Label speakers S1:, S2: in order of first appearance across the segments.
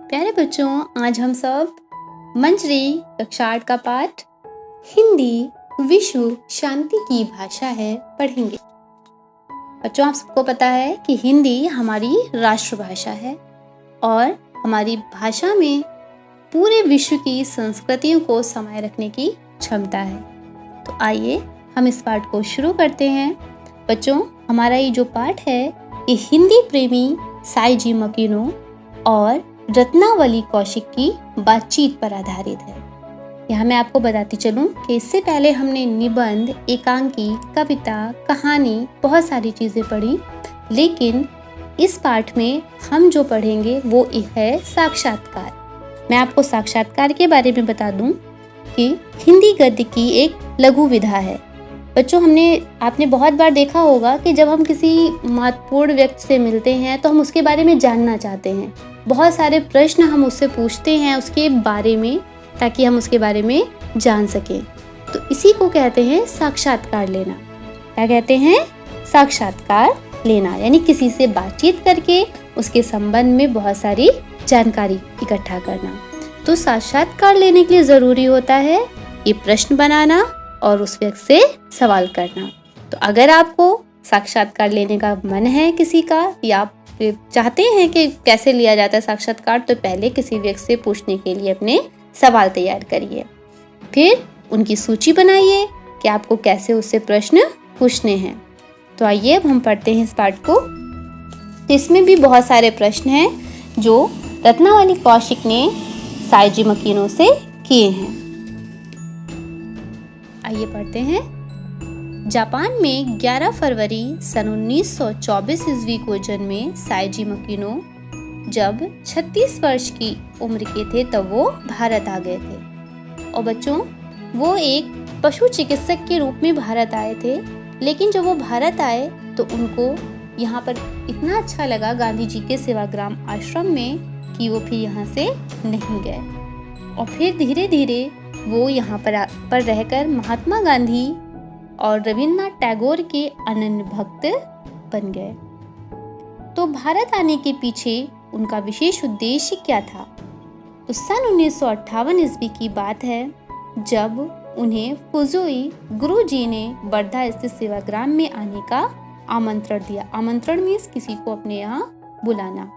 S1: प्यारे बच्चों, आज हम सब मंजरी कक्षा 8 का पाठ हिंदी विश्व शांति की भाषा है पढ़ेंगे। बच्चों, आप सबको पता है कि हिंदी हमारी राष्ट्रभाषा है और हमारी भाषा में पूरे विश्व की संस्कृतियों को समाये रखने की क्षमता है। तो आइए हम इस पाठ को शुरू करते हैं। बच्चों, हमारा ये जो पाठ है ये हिंदी प्रेमी साईजी मकीनो और रत्नावली कौशिक की बातचीत पर आधारित है। यहाँ मैं आपको बताती चलूँ कि इससे पहले हमने निबंध, एकांकी, कविता, कहानी, बहुत सारी चीज़ें पढ़ी, लेकिन इस पाठ में हम जो पढ़ेंगे वो है साक्षात्कार। मैं आपको साक्षात्कार के बारे में बता दूं कि हिंदी गद्य की एक लघु विधा है। बच्चों, आपने बहुत बार देखा होगा कि जब हम किसी महत्वपूर्ण व्यक्ति से मिलते हैं तो हम उसके बारे में जानना चाहते हैं। बहुत सारे प्रश्न हम उससे पूछते हैं उसके बारे में, ताकि हम उसके बारे में जान सकें। तो इसी को कहते हैं साक्षात्कार लेना। क्या कहते हैं? साक्षात्कार लेना, यानी किसी से बातचीत करके उसके संबंध में बहुत सारी जानकारी इकट्ठा करना। तो साक्षात्कार लेने के लिए ज़रूरी होता है ये प्रश्न बनाना और उस व्यक्ति से सवाल करना। तो अगर आपको साक्षात्कार लेने का मन है किसी का, या आप चाहते हैं कि कैसे लिया जाता है साक्षात्कार, तो पहले किसी व्यक्ति से पूछने के लिए अपने सवाल तैयार करिए। फिर उनकी सूची बनाइए कि आपको कैसे उससे प्रश्न पूछने हैं। तो आइए अब हम पढ़ते हैं इस पाठ को। इसमें भी बहुत सारे प्रश्न हैं जो रत्नावली कौशिक ने साईजी मकीनो से किए हैं। आइए पढ़ते हैं। जापान में 11 फरवरी सन 1924 ईस्वी को जन्मे साईजी मकीनो जब 36 वर्ष की उम्र के थे तब वो भारत आ गए थे। और बच्चों, वो एक पशु चिकित्सक के रूप में भारत आए थे, लेकिन जब वो भारत आए तो उनको यहाँ पर इतना अच्छा लगा गांधी जी के सेवाग्राम आश्रम में कि वो फिर यहाँ से नहीं गए। और फिर धीरे धीरे वो यहाँ पर रहकर महात्मा गांधी और रविन्द्रनाथ टैगोर के अनन्य भक्त बन गए। तो भारत आने के पीछे उनका विशेष उद्देश्य क्या था? तो सन 1958 ईस्वी की बात है जब उन्हें फुजुई गुरुजी ने वर्धा स्थित सेवाग्राम में आने का आमंत्रण दिया। आमंत्रण मीन्स किसी को अपने यहाँ बुलाना।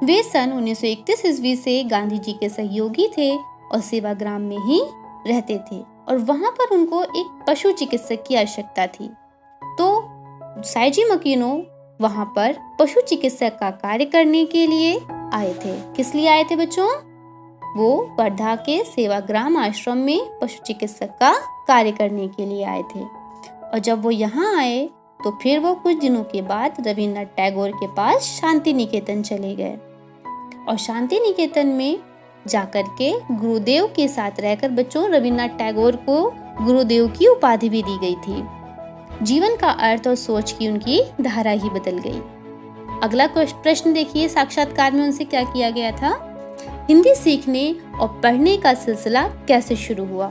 S1: वे सन 1931 ईस्वी से गांधी जी के सहयोगी थे और सेवाग्राम में ही रहते थे, और वहां पर उनको एक पशु चिकित्सक की आवश्यकता थी। तो साईजी मकीनो वहां पर पशु चिकित्सक का कार्य करने के लिए आए थे। किस लिए आए थे बच्चों? वो वर्धा के सेवाग्राम आश्रम में पशु चिकित्सक का कार्य करने के लिए आए थे। और जब वो यहाँ आए तो फिर वो कुछ दिनों के बाद रविन्द्रनाथ टैगोर के पास शांति निकेतन चले गए। और शांति निकेतन में जाकर के गुरुदेव के साथ रहकर बच्चों रविन्द्रनाथ टैगोर को गुरुदेव की उपाधि भी दी गई थी। जीवन का अर्थ और सोच की उनकी धारा ही बदल गई। अगला प्रश्न देखिए, साक्षात्कार में उनसे क्या किया गया था? हिंदी सीखने और पढ़ने का सिलसिला कैसे शुरू हुआ?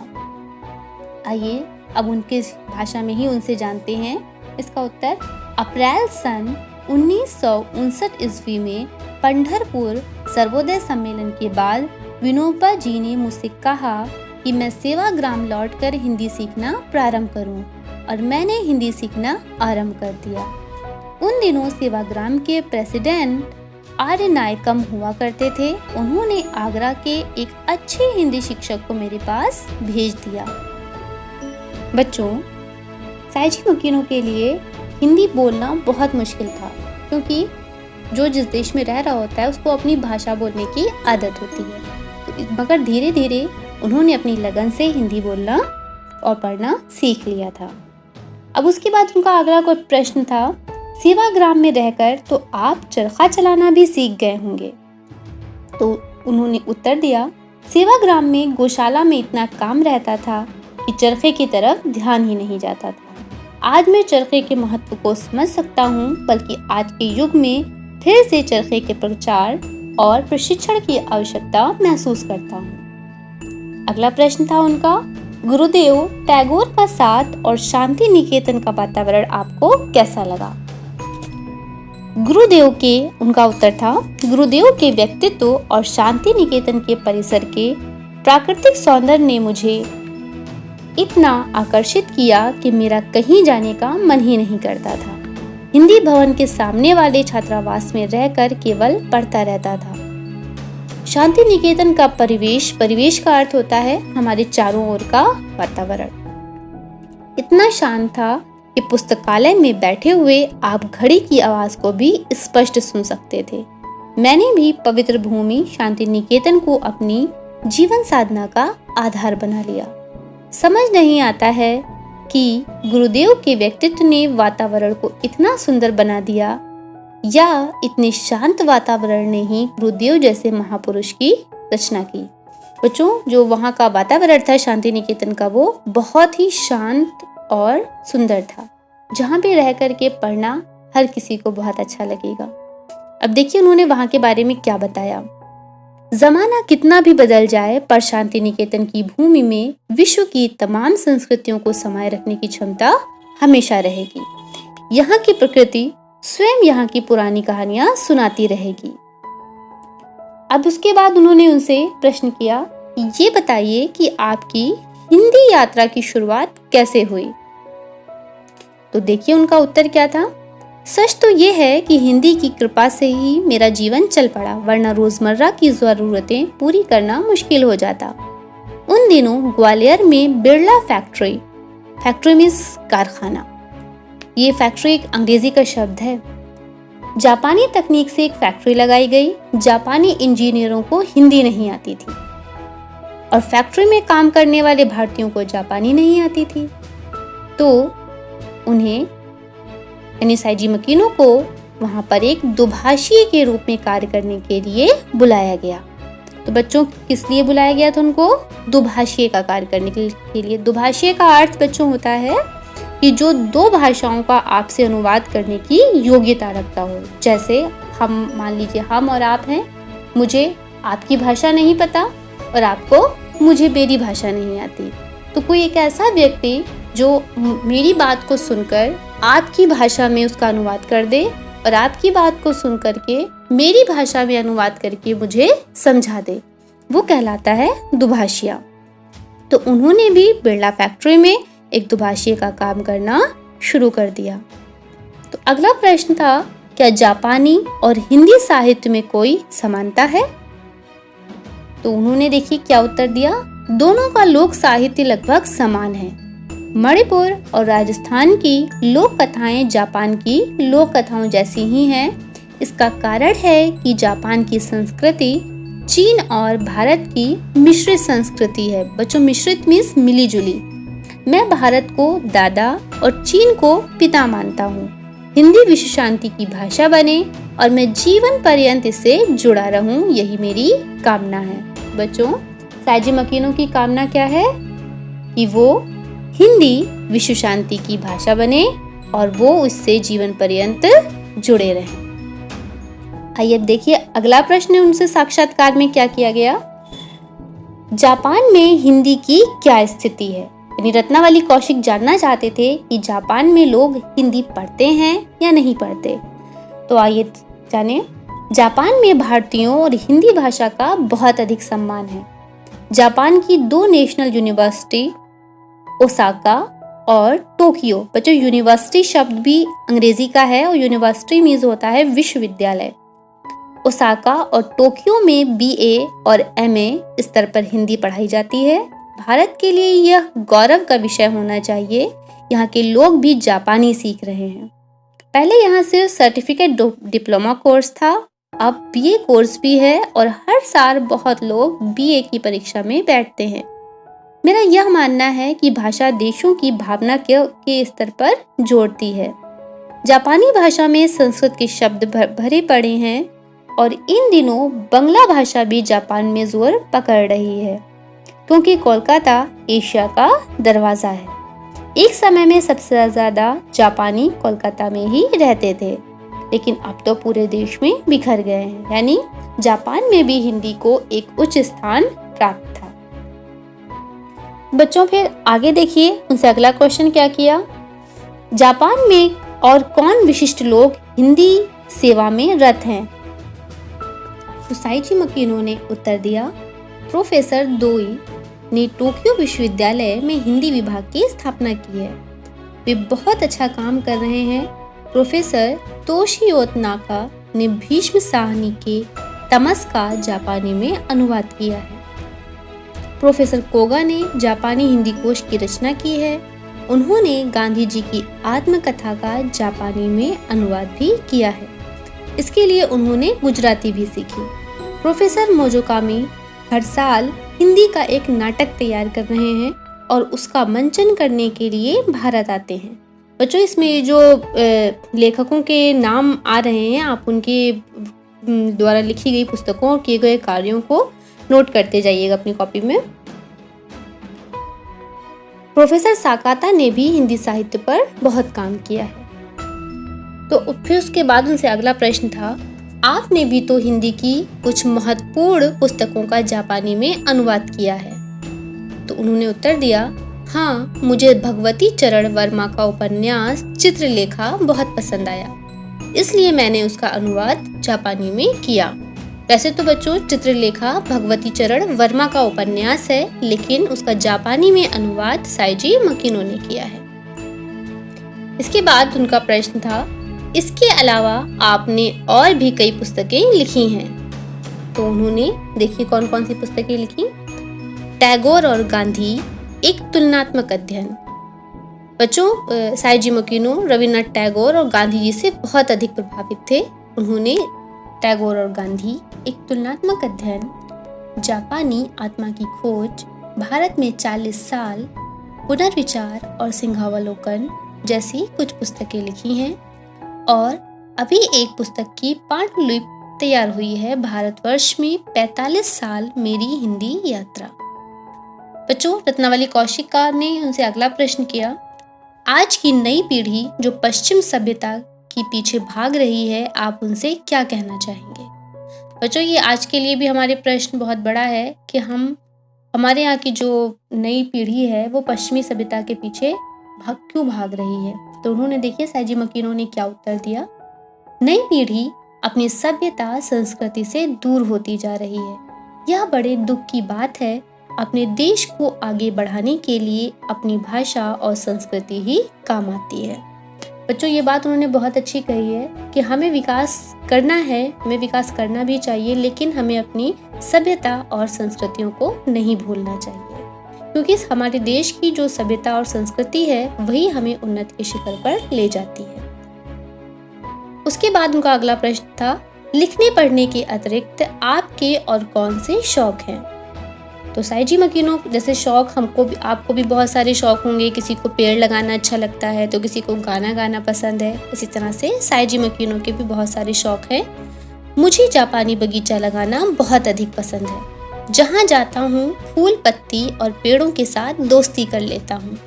S1: आइए अब उनके भाषा में ही उनसे जानते हैं इसका उत्तर। अप्रैल सन 1959 ईस्वी में पंढरपुर सर्वोदय सम्मेलन के बाद विनोबा जी ने मुझसे कहा कि मैं सेवाग्राम लौटकर हिंदी सीखना प्रारंभ करूं, और मैंने हिंदी सीखना आरंभ कर दिया। उन दिनों सेवाग्राम के प्रेसिडेंट आर्य नायकम हुआ करते थे। उन्होंने आगरा के एक अच्छे हिंदी शिक्षक को मेरे पास भेज दिया। बच्चों, साईजी मकीनो के लिए हिंदी बोलना बहुत मुश्किल था, क्योंकि जो जिस देश में रह रहा होता है उसको अपनी भाषा बोलने की आदत होती है। तो मगर धीरे धीरे उन्होंने अपनी लगन से हिंदी बोलना और पढ़ना सीख लिया था। अब उसके बाद उनका अगला कोई प्रश्न था, सेवाग्राम में रहकर तो आप चरखा चलाना भी सीख गए होंगे। तो उन्होंने उत्तर दिया, सेवाग्राम में गौशाला में इतना काम रहता था कि चरखे की तरफ ध्यान ही नहीं जाता था। आज मैं चरखे के महत्व को समझ सकता हूँ, बल्कि आज के युग में फिर से चरखे के प्रचार और प्रशिक्षण की आवश्यकता महसूस करता हूँ। अगला प्रश्न था उनका, गुरुदेव टैगोर का साथ और शांति निकेतन का वातावरण आपको कैसा लगा? उनका उत्तर था, गुरुदेव के व्यक्तित्व और शांति निकेतन के परिसर के प्राकृतिक सौंदर्य ने मुझे इतना आकर्षित किया कि मेरा कहीं जाने का मन ही नहीं करता था। हिंदी भवन के सामने वाले छात्रावास में रहकर केवल पढ़ता रहता था। शांति निकेतन का परिवेश का अर्थ होता है हमारे चारों ओर का वातावरण। इतना शांत था कि पुस्तकालय में बैठे हुए आप घड़ी की आवाज को भी स्पष्ट सुन सकते थे। मैंने भी पवित्र भूमि शांति निकेतन को अपनी जीवन साधना का आधार बना लिया। समझ नहीं आता है कि गुरुदेव के व्यक्तित्व ने वातावरण को इतना सुंदर बना दिया या इतने शांत वातावरण ने ही गुरुदेव जैसे महापुरुष की रचना की। बच्चों, जो वहाँ का वातावरण था शांति निकेतन का, वो बहुत ही शांत और सुंदर था, जहाँ पे रह करके पढ़ना हर किसी को बहुत अच्छा लगेगा। अब देखिए उन्होंने वहाँ के बारे में क्या बताया। जमाना कितना भी बदल जाए, पर शांति निकेतन की भूमि में विश्व की तमाम संस्कृतियों को समाये रखने की क्षमता हमेशा रहेगी। यहाँ की प्रकृति स्वयं यहाँ की पुरानी कहानियां सुनाती रहेगी। अब उसके बाद उन्होंने उनसे प्रश्न किया, ये बताइए कि आपकी हिंदी यात्रा की शुरुआत कैसे हुई। तो देखिए उनका उत्तर क्या था। सच तो ये है कि हिंदी की कृपा से ही मेरा जीवन चल पड़ा, वरना रोजमर्रा की जरूरतें पूरी करना मुश्किल हो जाता। उन दिनों ग्वालियर में बिरला फैक्ट्री मीन्स कारखाना, ये फैक्ट्री एक अंग्रेजी का शब्द है। जापानी तकनीक से एक फैक्ट्री लगाई गई। जापानी इंजीनियरों को हिंदी नहीं आती थी और फैक्ट्री में काम करने वाले भारतीयों को जापानी नहीं आती थी, तो उन्हें यानी साइजी मकीनो को वहां पर एक दुभाषीय के रूप में कार्य करने के लिए बुलाया गया। तो बच्चों, किस लिए बुलाया गया था उनको? दुभाषीय का कार्य करने के लिए। दुभाषीय का अर्थ बच्चों होता है कि जो दो भाषाओं का आपसे अनुवाद करने की योग्यता रखता हो। जैसे हम, मान लीजिए हम और आप हैं, मुझे आपकी भाषा नहीं पता और आपको मुझे मेरी भाषा नहीं आती, तो कोई एक ऐसा व्यक्ति जो मेरी बात को सुनकर आपकी भाषा में उसका अनुवाद कर दे और आपकी बात को सुन करके मेरी भाषा में अनुवाद करके मुझे समझा दे, वो कहलाता है दुभाषिया। तो उन्होंने भी बिरला फैक्ट्री में एक दुभाषिया का काम करना शुरू कर दिया। तो अगला प्रश्न था, क्या जापानी और हिंदी साहित्य में कोई समानता है? तो उन्होंने देखिए क्या उत्तर दिया। दोनों का लोक साहित्य लगभग समान है। मणिपुर और राजस्थान की लोक कथाएं जापान की लोक कथाओं जैसी ही हैं। इसका कारण है कि जापान की संस्कृति चीन और भारत की मिश्रित संस्कृति है। बच्चों, मिश्रित मीन्स मिली जुली। मैं भारत को दादा और चीन को पिता मानता हूँ। हिंदी विश्व शांति की भाषा बने और मैं जीवन पर्यंत इससे जुड़ा रहूं, यही मेरी कामना है। बच्चों, साइजी मकीनो की कामना क्या है? कि वो हिंदी विश्व शांति की भाषा बने और वो उससे जीवन पर्यंत जुड़े रहें। आइए अब देखिए अगला प्रश्न, उनसे साक्षात्कार में क्या किया गया। जापान में हिंदी की क्या स्थिति है? यानी रत्नावली कौशिक जानना चाहते थे कि जापान में लोग हिंदी पढ़ते हैं या नहीं पढ़ते। तो आइए जाने। जापान में भारतीयों और हिंदी भाषा का बहुत अधिक सम्मान है। जापान की 2 नेशनल यूनिवर्सिटी ओसाका और टोक्यो, बच्चों यूनिवर्सिटी शब्द भी अंग्रेजी का है और यूनिवर्सिटी मीन्स होता है विश्वविद्यालय। ओसाका और टोक्यो में बीए और एमए स्तर पर हिंदी पढ़ाई जाती है। भारत के लिए यह गौरव का विषय होना चाहिए, यहाँ के लोग भी जापानी सीख रहे हैं। पहले यहाँ सिर्फ सर्टिफिकेट डिप्लोमा कोर्स था, अब बीए कोर्स भी है और हर साल बहुत लोग बीए की परीक्षा में बैठते हैं। मेरा यह मानना है कि भाषा देशों की भावना के स्तर पर जोड़ती है। जापानी भाषा में संस्कृत के शब्द भरे पड़े हैं और इन दिनों बांग्ला भाषा भी जापान में जोर पकड़ रही है, क्योंकि कोलकाता एशिया का दरवाजा है। एक समय में सबसे ज्यादा जापानी कोलकाता में ही रहते थे, लेकिन अब तो पूरे देश में बिखर गए हैं। यानी जापान में भी हिंदी को एक उच्च स्थान प्राप्त था। बच्चों, फिर आगे देखिए उनसे अगला क्वेश्चन क्या किया। जापान में और कौन विशिष्ट लोग हिंदी सेवा में रत हैं? तो साइजी मकीनो ने उत्तर दिया, प्रोफेसर दोई ने टोक्यो विश्वविद्यालय में हिंदी विभाग की स्थापना की है। वे बहुत अच्छा काम कर रहे हैं। प्रोफेसर तोशियो नाका ने भीष्म साहनी के तमस का जापानी में अनुवाद किया है। प्रोफेसर कोगा ने जापानी हिंदी कोश की रचना की है। उन्होंने गांधी जी की आत्मकथा का जापानी में अनुवाद भी किया है। इसके लिए उन्होंने गुजराती भी सीखी। प्रोफेसर मोजोकामी हर साल हिंदी का एक नाटक तैयार कर रहे हैं और उसका मंचन करने के लिए भारत आते हैं। बच्चों, इसमें जो लेखकों के नाम आ रहे हैं, आप उनके द्वारा लिखी गई पुस्तकों और किए गए कार्यों को नोट करते जाइएगा अपनी कॉपी में। प्रोफेसर साकाता ने भी हिंदी साहित्य पर बहुत काम किया है। तो फिर उसके बाद उनसे अगला प्रश्न था, आपने भी तो हिंदी की कुछ महत्वपूर्ण पुस्तकों का जापानी में अनुवाद किया है। तो उन्होंने उत्तर दिया, हाँ, मुझे भगवती चरण वर्मा का उपन्यास चित्रलेखा बहुत पसंद आया, इसलिए मैंने उसका अनुवाद जापानी में किया। वैसे तो बच्चों, चित्रलेखा भगवती चरण वर्मा का उपन्यास है, लेकिन उसका जापानी में अनुवाद साइजी मकीनो ने किया है। इसके बाद उनका प्रश्न था, इसके अलावा आपने और भी कई पुस्तकें लिखी हैं। तो उन्होंने देखिए कौन कौन सी पुस्तकें लिखी। टैगोर और गांधी, एक तुलनात्मक अध्ययन। बच्चों, साइजी मकीनो रविन्द्रनाथ टैगोर और गांधी जी से बहुत अधिक प्रभावित थे। उन्होंने टैगोर और गांधी, एक तुलनात्मक अध्ययन, जापानी आत्मा की खोज, भारत में 40 साल, पुनर्विचार और सिंहावलोकन जैसी कुछ पुस्तकें लिखी हैं। और अभी एक पुस्तक की पांडुलिपि तैयार हुई है, भारतवर्ष में 45 साल मेरी हिंदी यात्रा। बच्चों, रत्नावली कौशिका ने उनसे अगला प्रश्न किया, आज की नई पीढ़ी जो पश्चिम सभ्यता की पीछे भाग रही है, आप उनसे क्या कहना चाहेंगे? बच्चों, ये आज के लिए भी हमारे प्रश्न बहुत बड़ा है कि हमारे यहाँ की जो नई पीढ़ी है वो पश्चिमी सभ्यता के पीछे क्यों भाग रही है। तो उन्होंने देखिए साइजी मकीनो ने क्या उत्तर दिया, नई पीढ़ी अपनी सभ्यता संस्कृति से दूर होती जा रही है। यह बड़े दुख की बात है। अपने देश को आगे बढ़ाने के लिए अपनी भाषा और संस्कृति ही काम आती है। बच्चों, ये बात उन्होंने बहुत अच्छी कही है कि हमें विकास करना है, हमें विकास करना भी चाहिए, लेकिन हमें अपनी सभ्यता और संस्कृतियों को नहीं भूलना चाहिए, क्योंकि हमारे देश की जो सभ्यता और संस्कृति है वही हमें उन्नति के शिखर पर ले जाती है। उसके बाद उनका अगला प्रश्न था, लिखने पढ़ने के अतिरिक्त आपके और कौन से शौक हैं? तो साइजी मकीनो जैसे शौक आपको भी बहुत सारे शौक होंगे। किसी को पेड़ लगाना अच्छा लगता है, तो किसी को गाना गाना पसंद है। इसी तरह से साइजी मकीनो के भी बहुत सारे शौक हैं। मुझे जापानी बगीचा लगाना बहुत अधिक पसंद है। जहाँ जाता हूँ फूल पत्ती और पेड़ों के साथ दोस्ती कर लेता हूँ।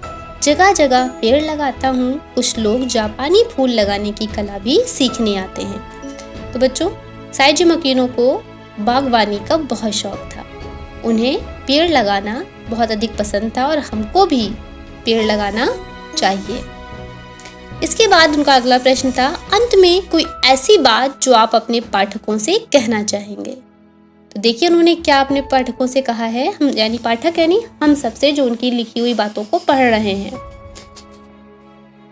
S1: जगह जगह पेड़ लगाता हूँ। कुछ लोग जापानी फूल लगाने की कला भी सीखने आते हैं। तो बच्चों, साइजी मकीनो को बागवानी का बहुत शौक था। उन्हें पेड़ लगाना बहुत अधिक पसंद था और हमको भी पेड़ लगाना चाहिए। इसके बाद उनका अगला प्रश्न था, अंत में कोई ऐसी बात जो आप अपने पाठकों से कहना चाहेंगे? तो देखिए उन्होंने क्या अपने पाठकों से कहा है, हम सबसे जो उनकी लिखी हुई बातों को पढ़ रहे हैं।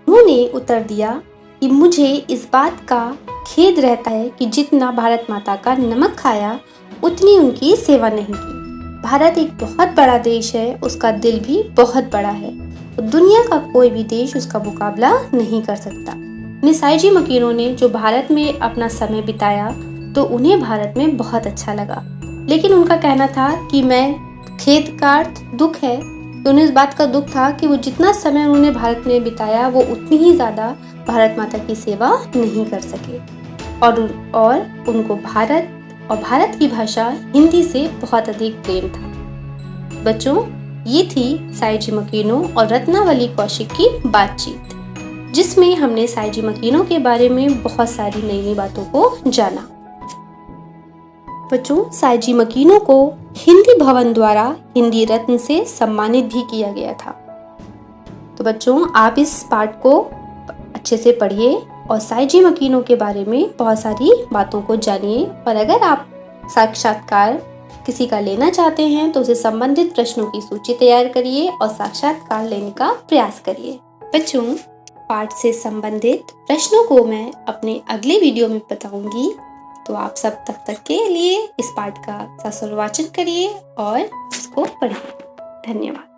S1: उन्होंने उत्तर दिया कि मुझे इस बात का खेद रहता है कि जितना भारत माता का नमक खाया उतनी उनकी सेवा नहीं की। भारत एक बहुत बड़ा देश है, उसका दिल भी बहुत बड़ा है। दुनिया का कोई भी देश उसका मुकाबला नहीं कर सकता। साइजी मकीनो ने जो भारत में अपना समय बिताया तो उन्हें भारत में बहुत अच्छा लगा, लेकिन उनका कहना था कि मैं खेद का अर्थ दुख है, तो उन्हें इस बात का दुख था कि वो जितना समय उन्होंने भारत में बिताया वो उतनी ही ज़्यादा भारत माता की सेवा नहीं कर सके और उनको भारत और भारत की भाषा हिंदी से बहुत अधिक प्रेम था। बच्चों, ये थी साइजी मकीनो और रत्नावली कौशिक की बातचीत, जिसमें हमने साइजी मकीनो के बारे में बहुत सारी नई नई बातों को जाना। बच्चों, साइजी मकीनो को हिंदी भवन द्वारा हिंदी रत्न से सम्मानित भी किया गया था। तो बच्चों, आप इस पाठ को अच्छे से पढ़िए और साइजी मकीनो के बारे में बहुत सारी बातों को जानिए। और अगर आप साक्षात्कार किसी का लेना चाहते हैं तो उसे संबंधित प्रश्नों की सूची तैयार करिए और साक्षात्कार लेने का प्रयास करिए। बच्चों, पाठ से संबंधित प्रश्नों को मैं अपने अगले वीडियो में बताऊंगी, तो आप सब तक के लिए इस पाठ का ससुर वाचन करिए और इसको पढ़िए। धन्यवाद।